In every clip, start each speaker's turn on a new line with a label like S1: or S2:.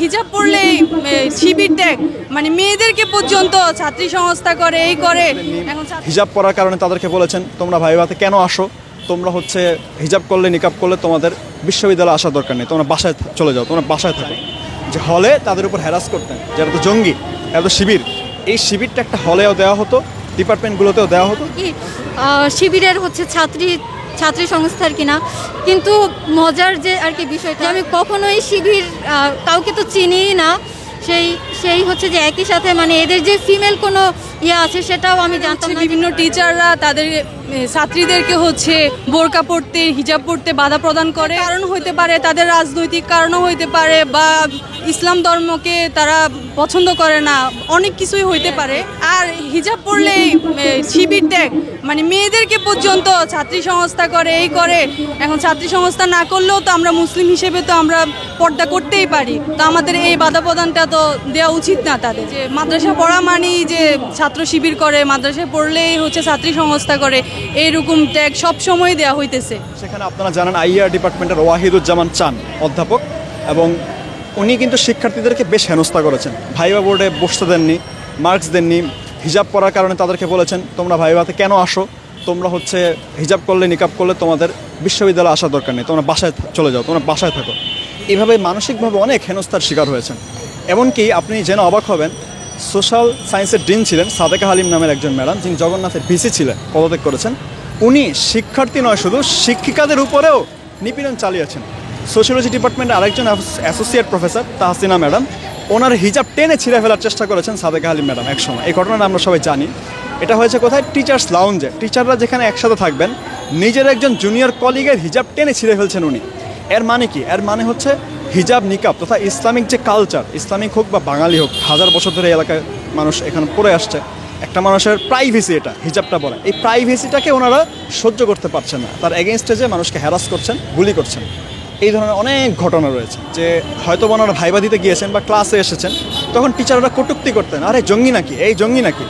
S1: হিজাব পরলেই শিবির ত্যাগ, মানে মেয়েদেরকে পর্যন্ত ছাত্রী সংস্থা করে, এই করে। এখন
S2: হিজাব পরার কারণে তাদেরকে বলেছেন তোমরা ভাইভাতে কেন আসো, তোমরা হচ্ছে হিজাব করলে নিকাব করলে তোমাদের বিশ্ববিদ্যালয়ে আসার দরকার নেই, তোমরা বাসায় চলে যাও, তোমরা বাসায় থাকো। যে হলে তাদের উপর হ্যারাস করতেন, যারা তো জঙ্গি, এরা তো শিবির। এই শিবিরটা একটা হলেও দেওয়া হতো, ডিপার্টমেন্টগুলোতেও দেওয়া হতো।
S3: কি শিবিরের হচ্ছে ছাত্রী সংস্থার কিনা, কিন্তু মজার যে আর কি বিষয়টা, আমি কখনোই শিবির কাউকে তো চিনিই না, সেই হচ্ছে যে একই সাথে মানে এদের যে ফিমেল কোনো ইয়ে আছে সেটাও আমি জানতাম না।
S1: বিভিন্ন টিচাররা তাদের ছাত্রীদেরকে হচ্ছে বোরকা পড়তে, হিজাব পড়তে বাধা প্রদান করে। কারণ হইতে পারে তাদের রাজনৈতিক কারণও হইতে পারে, বা ইসলাম ধর্মকে তারা পছন্দ করে না, অনেক কিছুই হইতে পারে। আর হিজাব পড়লেই শিবির ত্যাগ, মানে মেয়েদেরকে পর্যন্ত ছাত্রী সংস্থা করে, এই করে। এখন ছাত্রী সংস্থা না করলেও তো আমরা মুসলিম হিসেবে তো আমরা পর্দা করতেই পারি, তো আমাদের এই বাধা প্রদানটা তো দেওয়া উচিত না তাদের। যে মাদ্রাসা পড়া মানেই যে ছাত্র শিবির করে, মাদ্রাসায় পড়লেই হচ্ছে ছাত্রী সংস্থা করে, এইরকম ট্যাগ সব সময় দেওয়া হইতেছে।
S2: সেখানে আপনারা জানেন আইআর ডিপার্টমেন্টের ওয়াহিদুজ্জামান চান অধ্যাপক, এবং উনি কিন্তু শিক্ষার্থীদেরকে বেশ হেনস্থা করেছেন। ভাইবা বোর্ডে বসতে দেননি, মার্কস দেননি। হিজাব পরার কারণে তাদেরকে বলেছেন তোমরা ভাইভাতে কেন আসো, তোমরা হচ্ছে হিজাব করলে নিকাব করলে তোমাদের বিশ্ববিদ্যালয়ে আসার দরকার নেই, তোমরা বাসায় চলে যাও, তোমরা বাসায় থাকো। এইভাবে মানসিকভাবে অনেক হেনস্থার শিকার হয়েছেন। এমনকি আপনি জেনে অবাক হবেন, সোশ্যাল সায়েন্সের ডিন ছিলেন সাদেকা হালিম নামের একজন ম্যাডাম, যিনি জগন্নাথের ভিসি ছিলেন, পদত্যাগ করেছেন। উনি শিক্ষার্থী নয়, শুধু শিক্ষিকাদের উপরেও নিপীড়ন চালিয়েছেন। সোশিয়োলজি ডিপার্টমেন্টের আরেকজন অ্যাসোসিয়েট প্রফেসর তাহসিনা ম্যাডাম, ওনার হিজাব টেনে ছিঁড়ে ফেলার চেষ্টা করেছেন সাদেকা হালিম ম্যাডাম একসময়। এই ঘটনাটা আমরা সবাই জানি। এটা হয়েছে কোথায়? টিচার্স লাউঞ্জে। টিচাররা যেখানে একসাথে থাকবেন, নিজের একজন জুনিয়র কলিগের হিজাব টেনে ছিঁড়ে ফেলছেন উনি। এর মানে কি? এর মানে হচ্ছে হিজাব নিকাব তথা ইসলামিক যে কালচার, ইসলামিক হোক বা বাঙালি হোক, হাজার বছর ধরে এলাকায় মানুষ এখানে পড়ে আসছে। একটা মানুষের প্রাইভেসি, এটা হিজাবটা পরা, এই প্রাইভেসিটাকে ওনারা সহ্য করতে পারছেন না। তার এগেনস্টে যে মানুষকে হ্যারাস করছেন, বুলি করছেন, এই ধরনের অনেক ঘটনা রয়েছে। যে হয়তো ওনারা ভাইবা দিতে গিয়েছেন বা ক্লাসে এসেছেন, তখন টিচাররা কটূক্তি করতেন, আরে জঙ্গি নাকি, এই জঙ্গি নাকি,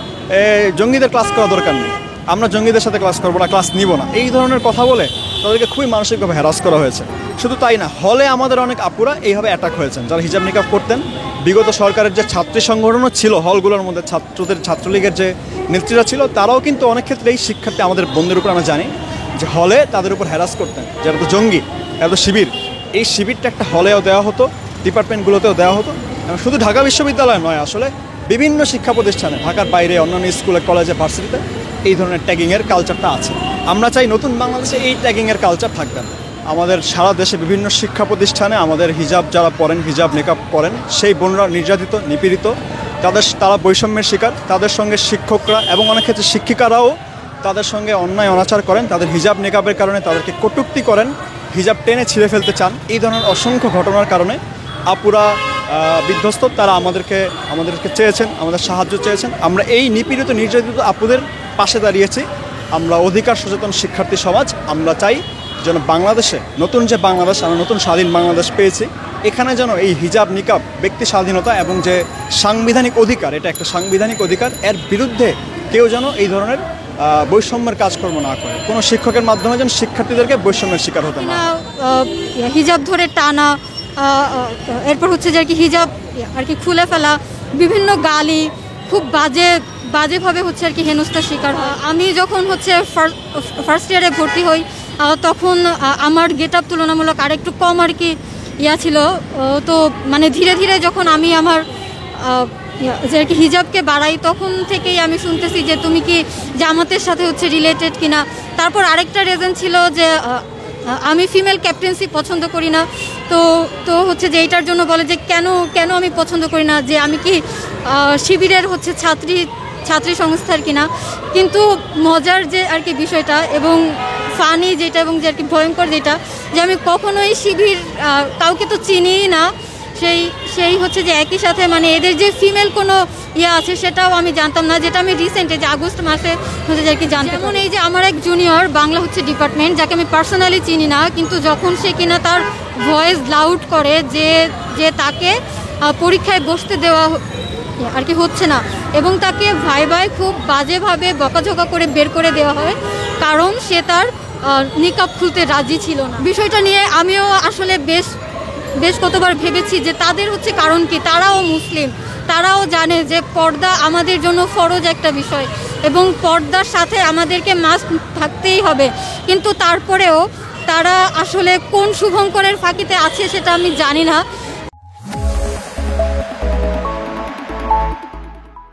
S2: জঙ্গিদের ক্লাস করা দরকার নেই, আমরা জঙ্গিদের সাথে ক্লাস করবো না, ক্লাস নিব না, এই ধরনের কথা বলে তাদেরকে খুবই মানসিকভাবে হ্যারাস করা হয়েছে। শুধু তাই না, হলে আমাদের অনেক আপুরা এইভাবে অ্যাটাক হয়েছেন, যারা হিজাব নিকাব করতেন। বিগত সরকারের যে ছাত্রী সংগঠনও ছিল হলগুলোর মধ্যে, ছাত্রলীগের যে নেত্রীরা ছিল, তারাও কিন্তু অনেক ক্ষেত্রে এই শিক্ষার্থী আমাদের বন্ধুদের উপর আমরা জানি যে হলে তাদের উপর হ্যারাস করতেন, যারা তো জঙ্গি, এরা তো শিবির। এই শিবিরটা একটা হলেও দেওয়া হতো, ডিপার্টমেন্টগুলোতেও দেওয়া হতো। এবং শুধু ঢাকা বিশ্ববিদ্যালয় নয়, আসলে বিভিন্ন শিক্ষা প্রতিষ্ঠানে, ঢাকার বাইরে অন্যান্য স্কুলে, কলেজে, ভার্সিটিতে এই ধরনের ট্যাগিংয়ের কালচারটা আছে। আমরা চাই নতুন বাংলাদেশে এই ট্যাগিংয়ের কালচার থাকবে না। আমাদের সারা দেশে বিভিন্ন শিক্ষা প্রতিষ্ঠানে আমাদের হিজাব যারা পরেন, হিজাব নিকাব পরেন, সেই বোনরা নির্যাতিত, নিপীড়িত, তারা বৈষম্যের শিকার। তাদের সঙ্গে শিক্ষকরা এবং অনেক ক্ষেত্রে শিক্ষিকারাও তাদের সঙ্গে অন্যায় অনাচার করেন, তাদের হিজাব নিকাবের কারণে তাদেরকে কটূক্তি করেন, হিজাব টেনে ছিঁড়ে ফেলতে চান। এই ধরনের অসংখ্য ঘটনার কারণে আপুরা বিধ্বস্ত। তারা আমাদেরকে চেয়েছেন, আমাদের সাহায্য চেয়েছেন। আমরা এই নিপীড়িত, নির্যাতিত আপুদের পাশে দাঁড়িয়েছি। আমরা অধিকার সচেতন শিক্ষার্থী সমাজ। আমরা চাই যেন বাংলাদেশে নতুন যে বাংলাদেশ, আমরা নতুন স্বাধীন বাংলাদেশ পেয়েছি, এখানে যেন এই হিজাব নিকাব ব্যক্তি স্বাধীনতা এবং যে সাংবিধানিক অধিকার, এটা একটা সাংবিধানিক অধিকার, এর বিরুদ্ধে কেউ যেন এই ধরনের বৈষম্যের কাজকর্ম না করে। কোনো শিক্ষকের মাধ্যমে যেন শিক্ষার্থীদেরকে বৈষম্যের শিকার হতে না।
S3: হিজাব ধরে টানা, এরপর হচ্ছে যে আর কি হিজাব আর কি খুলে ফেলা, বিভিন্ন গালি, খুব বাজেভাবে হচ্ছে আর কি হেনস্থার শিকার হয়। আমি যখন হচ্ছে ফার্স্ট ইয়ারে ভর্তি হই, তখন আমার গেট আপ তুলনামূলক আরেকটু কম আর কি ছিল। তো মানে ধীরে ধীরে যখন আমি আমার যে আর কি হিজাবকে বাড়াই, তখন থেকেই আমি শুনতেছি যে তুমি কি জামাতের সাথে হচ্ছে রিলেটেড কিনা। তারপর আরেকটা রিজন ছিল যে আমি ফিমেল ক্যাপ্টেন্সি পছন্দ করি না। তো হচ্ছে যে এইটার জন্য বলে যে কেন আমি পছন্দ করি না, যে আমি কি শিবিরের হচ্ছে ছাত্রী সংস্থার কিনা। কিন্তু মজার যে আর কি বিষয়টা এবং ফানি যেটা এবং যে আর কি ভয়ঙ্কর যেটা, যে আমি কখনোই শিবির কাউকে তো চিনিই না, সেই হচ্ছে যে একই সাথে মানে এদের যে ফিমেল কোনো ইয়ে আছে সেটাও আমি জানতাম না, যেটা আমি রিসেন্টলি যে আগস্ট মাসে হচ্ছে যে আর কি জানতাম। যেমন এই যে আমার এক জুনিয়র বাংলা হচ্ছে ডিপার্টমেন্ট, যাকে আমি পার্সোনালি চিনি না, কিন্তু যখন সে কিনা তার ভয়েস লাউড করে যে তাকে পরীক্ষায় বসতে দেওয়া আর কি হচ্ছে না, এবং তাকে ভাইভায় খুব বাজেভাবে বকাঝকা করে বের করে দেওয়া হয়, কারণ সে তার নিকাব খুলতে রাজি ছিল না। বিষয়টা নিয়ে আমিও আসলে বেশ বেশ কতবার ভেবেছি যে তাদের হচ্ছে কারণ কি, তারাও মুসলিম, তারাও জানে যে পর্দা আমাদের জন্য ফরজ একটা বিষয় এবং পর্দার সাথে আমাদেরকে মাস্ক থাকতেই হবে, কিন্তু তারপরেও তারা আসলে কোন শুভঙ্করের ফাঁকিতে আছে সেটা আমি জানি না।